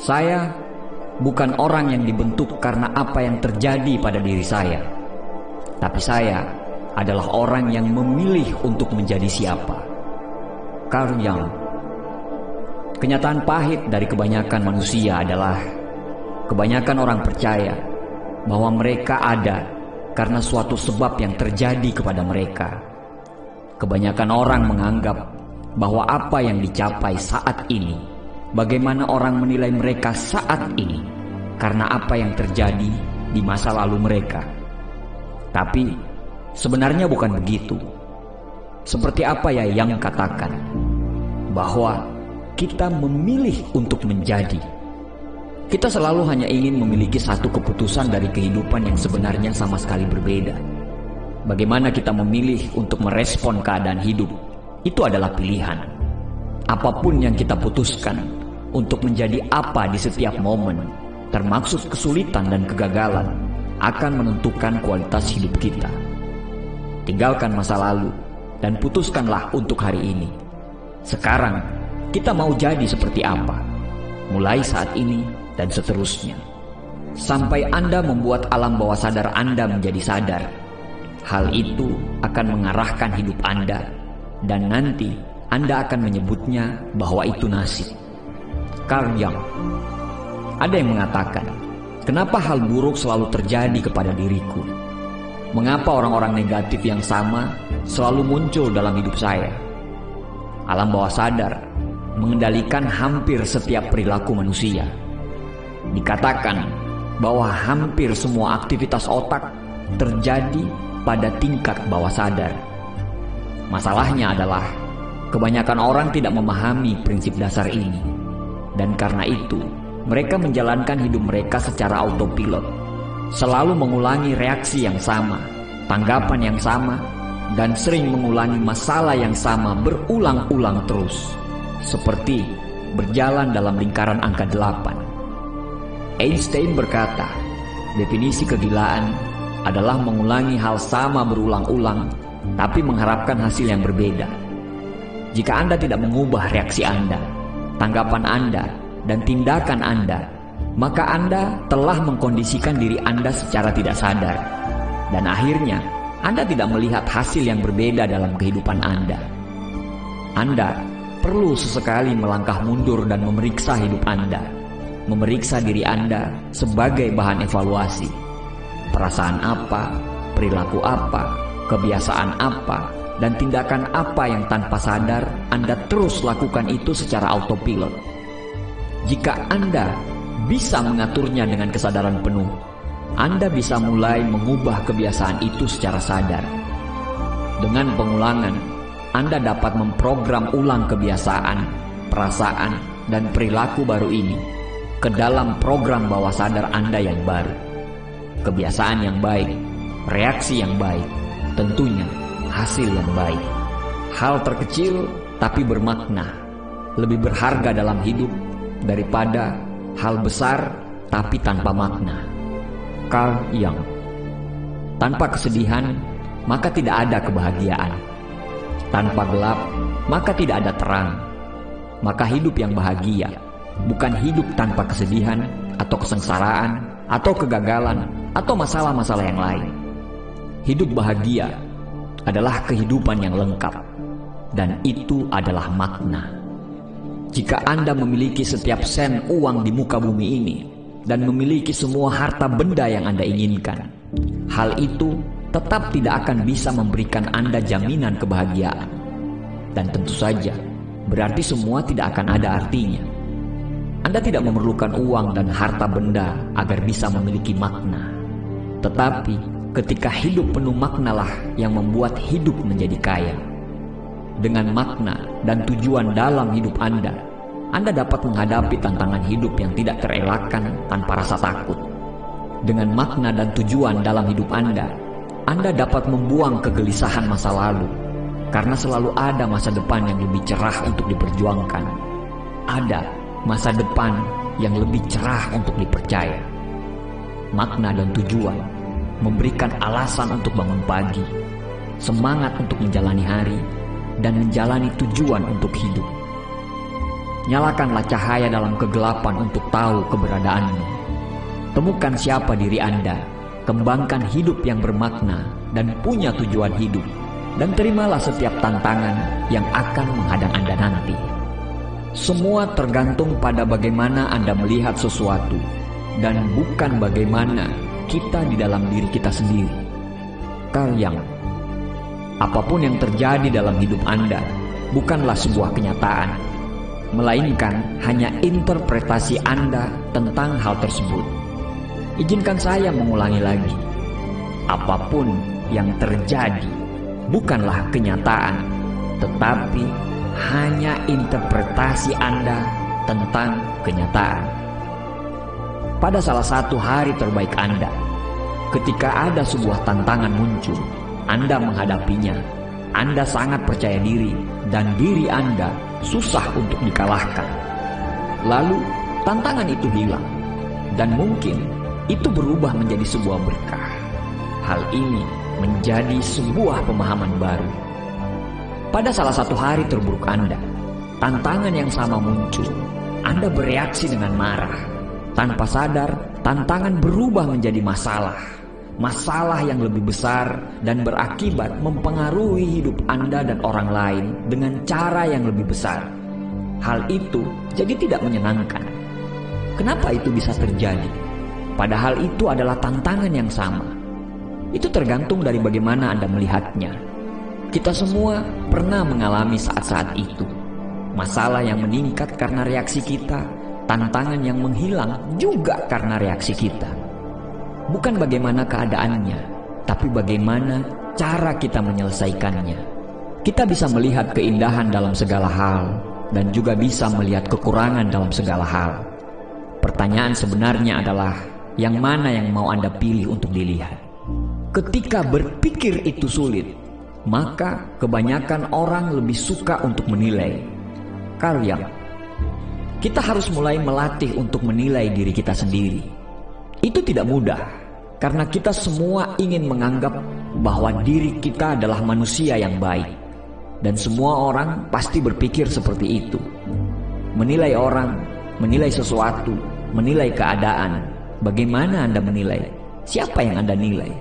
Saya bukan orang yang dibentuk karena apa yang terjadi pada diri saya, tapi saya adalah orang yang memilih untuk menjadi siapa. Carl Jung. Kenyataan pahit dari kebanyakan manusia adalah kebanyakan orang percaya bahwa mereka ada karena suatu sebab yang terjadi kepada mereka. Kebanyakan orang menganggap bahwa apa yang dicapai saat ini, bagaimana orang menilai mereka saat ini, karena apa yang terjadi di masa lalu mereka. Tapi sebenarnya bukan begitu. Seperti apa ya yang katakan, bahwa kita memilih untuk menjadi. Kita selalu hanya ingin memiliki satu keputusan dari kehidupan yang sebenarnya sama sekali berbeda. Bagaimana kita memilih untuk merespon keadaan hidup, itu adalah pilihan. Apapun yang kita putuskan untuk menjadi apa di setiap momen, termaksud kesulitan dan kegagalan, akan menentukan kualitas hidup kita. Tinggalkan masa lalu dan putuskanlah untuk hari ini. Sekarang kita mau jadi seperti apa, mulai saat ini dan seterusnya, sampai Anda membuat alam bawah sadar Anda menjadi sadar. Hal itu akan mengarahkan hidup Anda, dan nanti Anda akan menyebutnya bahwa itu nasib. Carl Jung. Ada yang mengatakan, kenapa hal buruk selalu terjadi kepada diriku? Mengapa orang-orang negatif yang sama selalu muncul dalam hidup saya? Alam bawah sadar mengendalikan hampir setiap perilaku manusia. Dikatakan bahwa hampir semua aktivitas otak terjadi pada tingkat bawah sadar. Masalahnya adalah kebanyakan orang tidak memahami prinsip dasar ini, dan karena itu mereka menjalankan hidup mereka secara autopilot, selalu mengulangi reaksi yang sama, tanggapan yang sama, dan sering mengulangi masalah yang sama berulang-ulang terus, seperti berjalan dalam lingkaran angka 8. Einstein berkata, definisi kegilaan adalah mengulangi hal sama berulang-ulang, tapi mengharapkan hasil yang berbeda. Jika Anda tidak mengubah reaksi Anda, tanggapan Anda, dan tindakan Anda, maka Anda telah mengkondisikan diri Anda secara tidak sadar, dan akhirnya Anda tidak melihat hasil yang berbeda dalam kehidupan Anda. Anda perlu sesekali melangkah mundur dan memeriksa hidup Anda, memeriksa diri Anda sebagai bahan evaluasi. Perasaan apa, perilaku apa, kebiasaan apa, dan tindakan apa yang tanpa sadar Anda terus lakukan itu secara autopilot. Jika Anda bisa mengaturnya dengan kesadaran penuh, Anda bisa mulai mengubah kebiasaan itu secara sadar. Dengan pengulangan, Anda dapat memprogram ulang kebiasaan, perasaan, dan perilaku baru ini ke dalam program bawah sadar Anda yang baru. Kebiasaan yang baik, reaksi yang baik, tentunya hasil yang baik. Hal terkecil tapi bermakna, lebih berharga dalam hidup daripada hal besar tapi tanpa makna. Carl Jung. Tanpa kesedihan, maka tidak ada kebahagiaan. Tanpa gelap, maka tidak ada terang. Maka hidup yang bahagia bukan hidup tanpa kesedihan atau kesengsaraan atau kegagalan atau masalah-masalah yang lain. Hidup bahagia adalah kehidupan yang lengkap, dan itu adalah makna. Jika Anda memiliki setiap sen uang di muka bumi ini dan memiliki semua harta benda yang Anda inginkan, hal itu tetap tidak akan bisa memberikan Anda jaminan kebahagiaan. Dan tentu saja berarti semua tidak akan ada artinya. Anda tidak memerlukan uang dan harta benda agar bisa memiliki makna. Tetapi ketika hidup penuh maknalah yang membuat hidup menjadi kaya. Dengan makna dan tujuan dalam hidup Anda dapat menghadapi tantangan hidup yang tidak terelakkan tanpa rasa takut. Dengan makna dan tujuan dalam hidup Anda dapat membuang kegelisahan masa lalu, karena selalu ada masa depan yang lebih cerah untuk diperjuangkan. Ada masa depan yang lebih cerah untuk dipercaya. Makna dan tujuan memberikan alasan untuk bangun pagi, semangat untuk menjalani hari, dan menjalani tujuan untuk hidup. Nyalakanlah cahaya dalam kegelapan untuk tahu keberadaanmu. Temukan siapa diri Anda, kembangkan hidup yang bermakna dan punya tujuan hidup, dan terimalah setiap tantangan yang akan menghadang Anda nanti. Semua tergantung pada bagaimana Anda melihat sesuatu, dan bukan bagaimana kita di dalam diri kita sendiri. Carl Jung. Apapun yang terjadi dalam hidup Anda bukanlah sebuah kenyataan, melainkan hanya interpretasi Anda tentang hal tersebut. Izinkan saya mengulangi lagi. Apapun yang terjadi bukanlah kenyataan, tetapi hanya interpretasi Anda tentang kenyataan. Pada salah satu hari terbaik Anda, ketika ada sebuah tantangan muncul, Anda menghadapinya. Anda sangat percaya diri dan diri Anda susah untuk dikalahkan. Lalu tantangan itu hilang, dan mungkin itu berubah menjadi sebuah berkah. Hal ini menjadi sebuah pemahaman baru. Pada salah satu hari terburuk Anda, tantangan yang sama muncul. Anda bereaksi dengan marah. Tanpa sadar, tantangan berubah menjadi masalah. Masalah yang lebih besar dan berakibat mempengaruhi hidup Anda dan orang lain dengan cara yang lebih besar. Hal itu jadi tidak menyenangkan. Kenapa itu bisa terjadi? Padahal itu adalah tantangan yang sama. Itu tergantung dari bagaimana Anda melihatnya. Kita semua pernah mengalami saat-saat itu. Masalah yang meningkat karena reaksi kita, tantangan yang menghilang juga karena reaksi kita. Bukan bagaimana keadaannya, tapi bagaimana cara kita menyelesaikannya. Kita bisa melihat keindahan dalam segala hal, dan juga bisa melihat kekurangan dalam segala hal. Pertanyaan sebenarnya adalah, yang mana yang mau Anda pilih untuk dilihat? Ketika berpikir itu sulit, maka kebanyakan orang lebih suka untuk menilai. Carl Jung. Kita harus mulai melatih untuk menilai diri kita sendiri. Itu tidak mudah, karena kita semua ingin menganggap bahwa diri kita adalah manusia yang baik. Dan semua orang pasti berpikir seperti itu. Menilai orang, menilai sesuatu, menilai keadaan. Bagaimana Anda menilai? Siapa yang Anda nilai?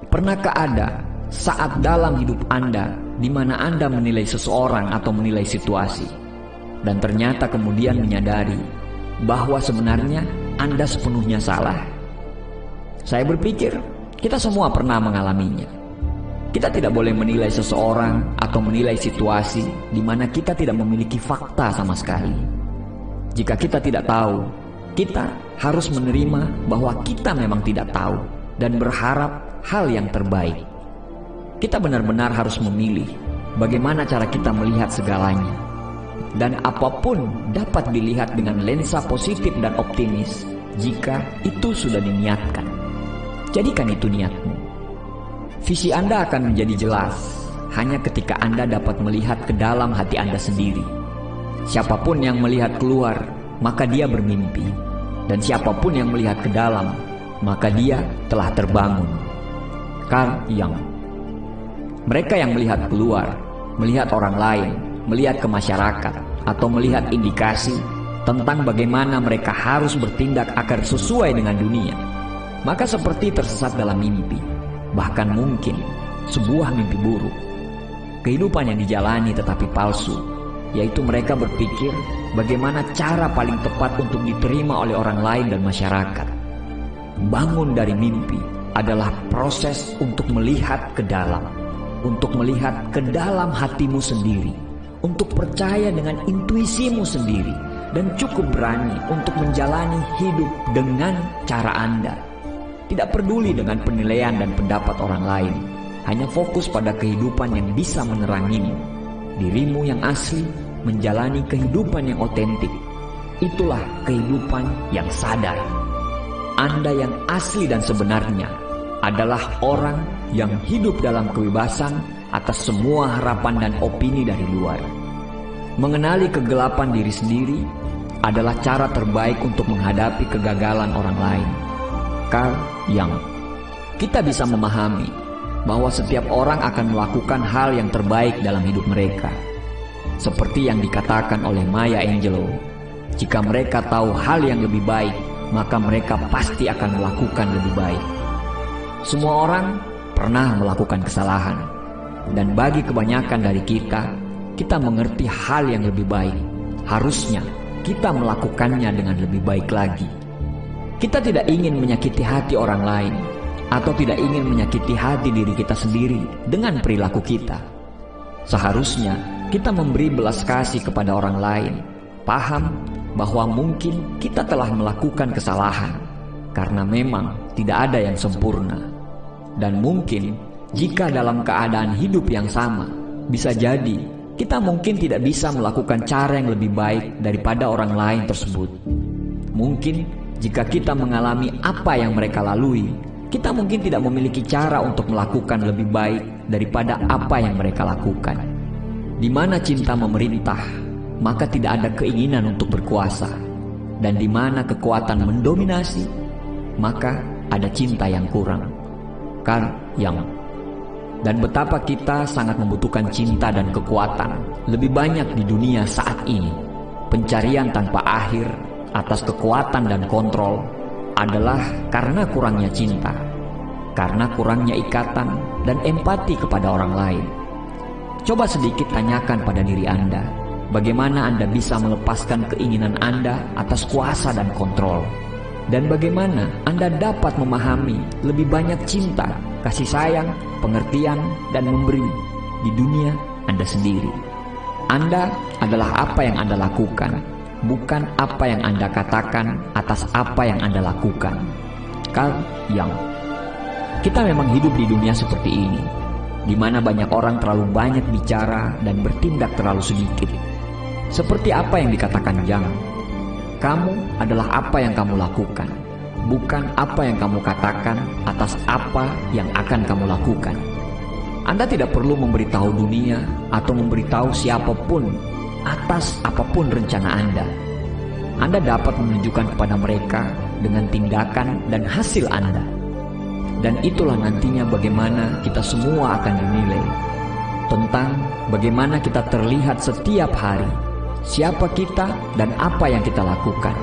Pernahkah ada saat dalam hidup Anda di mana Anda menilai seseorang atau menilai situasi, dan ternyata kemudian menyadari bahwa sebenarnya Anda sepenuhnya salah? Saya berpikir kita semua pernah mengalaminya. Kita tidak boleh menilai seseorang atau menilai situasi di mana kita tidak memiliki fakta sama sekali. Jika kita tidak tahu, kita harus menerima bahwa kita memang tidak tahu dan berharap hal yang terbaik. Kita benar-benar harus memilih bagaimana cara kita melihat segalanya. Dan apapun dapat dilihat dengan lensa positif dan optimis jika itu sudah diniatkan. Jadikan itu niatmu. Visi Anda akan menjadi jelas hanya ketika Anda dapat melihat ke dalam hati Anda sendiri. Siapapun yang melihat keluar, maka dia bermimpi. Dan siapapun yang melihat ke dalam, maka dia telah terbangun. Carl Jung. Mereka yang melihat keluar, melihat orang lain, melihat ke masyarakat, atau melihat indikasi tentang bagaimana mereka harus bertindak agar sesuai dengan dunia, maka seperti tersesat dalam mimpi, bahkan mungkin sebuah mimpi buruk. Kehidupan yang dijalani tetapi palsu, yaitu mereka berpikir bagaimana cara paling tepat untuk diterima oleh orang lain dan masyarakat. Bangun dari mimpi adalah proses untuk melihat ke dalam, untuk melihat ke dalam hatimu sendiri, untuk percaya dengan intuisimu sendiri, dan cukup berani untuk menjalani hidup dengan cara Anda. Tidak peduli dengan penilaian dan pendapat orang lain, hanya fokus pada kehidupan yang bisa menerangimu. Dirimu yang asli menjalani kehidupan yang otentik. Itulah kehidupan yang sadar. Anda yang asli dan sebenarnya adalah orang yang hidup dalam kebebasan atas semua harapan dan opini dari luar. Mengenali kegelapan diri sendiri adalah cara terbaik untuk menghadapi kegagalan orang lain. Carl Jung. Kita bisa memahami bahwa setiap orang akan melakukan hal yang terbaik dalam hidup mereka. Seperti yang dikatakan oleh Maya Angelou, jika mereka tahu hal yang lebih baik, maka mereka pasti akan melakukan lebih baik. Semua orang pernah melakukan kesalahan, dan bagi kebanyakan dari kita mengerti hal yang lebih baik. Harusnya kita melakukannya dengan lebih baik lagi. Kita tidak ingin menyakiti hati orang lain, atau tidak ingin menyakiti hati diri kita sendiri dengan perilaku kita. Seharusnya kita memberi belas kasih kepada orang lain, paham bahwa mungkin kita telah melakukan kesalahan, karena memang tidak ada yang sempurna. Dan mungkin jika dalam keadaan hidup yang sama, bisa jadi kita mungkin tidak bisa melakukan cara yang lebih baik daripada orang lain tersebut. Mungkin jika kita mengalami apa yang mereka lalui, kita mungkin tidak memiliki cara untuk melakukan lebih baik daripada apa yang mereka lakukan. Di mana cinta memerintah, maka tidak ada keinginan untuk berkuasa. Dan di mana kekuatan mendominasi, maka ada cinta yang kurang. Carl Jung. Dan betapa kita sangat membutuhkan cinta dan kekuatan lebih banyak di dunia saat ini. Pencarian tanpa akhir atas kekuatan dan kontrol adalah karena kurangnya cinta, karena kurangnya ikatan dan empati kepada orang lain. Coba sedikit tanyakan pada diri Anda, bagaimana Anda bisa melepaskan keinginan Anda atas kuasa dan kontrol? Dan bagaimana Anda dapat memahami lebih banyak cinta, kasih sayang, pengertian, dan memberi di dunia Anda sendiri? Anda adalah apa yang Anda lakukan, bukan apa yang Anda katakan atas apa yang Anda lakukan. Carl Jung. Kita memang hidup di dunia seperti ini, di mana banyak orang terlalu banyak bicara dan bertindak terlalu sedikit. Seperti apa yang dikatakan Jung, kamu adalah apa yang kamu lakukan, bukan apa yang kamu katakan atas apa yang akan kamu lakukan. Anda tidak perlu memberitahu dunia atau memberitahu siapapun atas apapun rencana Anda. Anda dapat menunjukkan kepada mereka dengan tindakan dan hasil Anda. Dan itulah nantinya bagaimana kita semua akan dinilai. Tentang bagaimana kita terlihat setiap hari, siapa kita dan apa yang kita lakukan.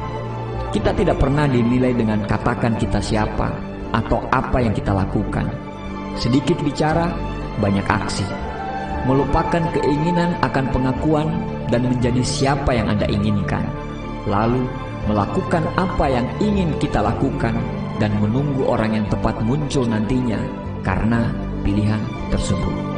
Kita tidak pernah dinilai dengan katakan kita siapa atau apa yang kita lakukan. Sedikit bicara, banyak aksi. Melupakan keinginan akan pengakuan dan menjadi siapa yang Anda inginkan. Lalu melakukan apa yang ingin kita lakukan dan menunggu orang yang tepat muncul nantinya karena pilihan tersebut.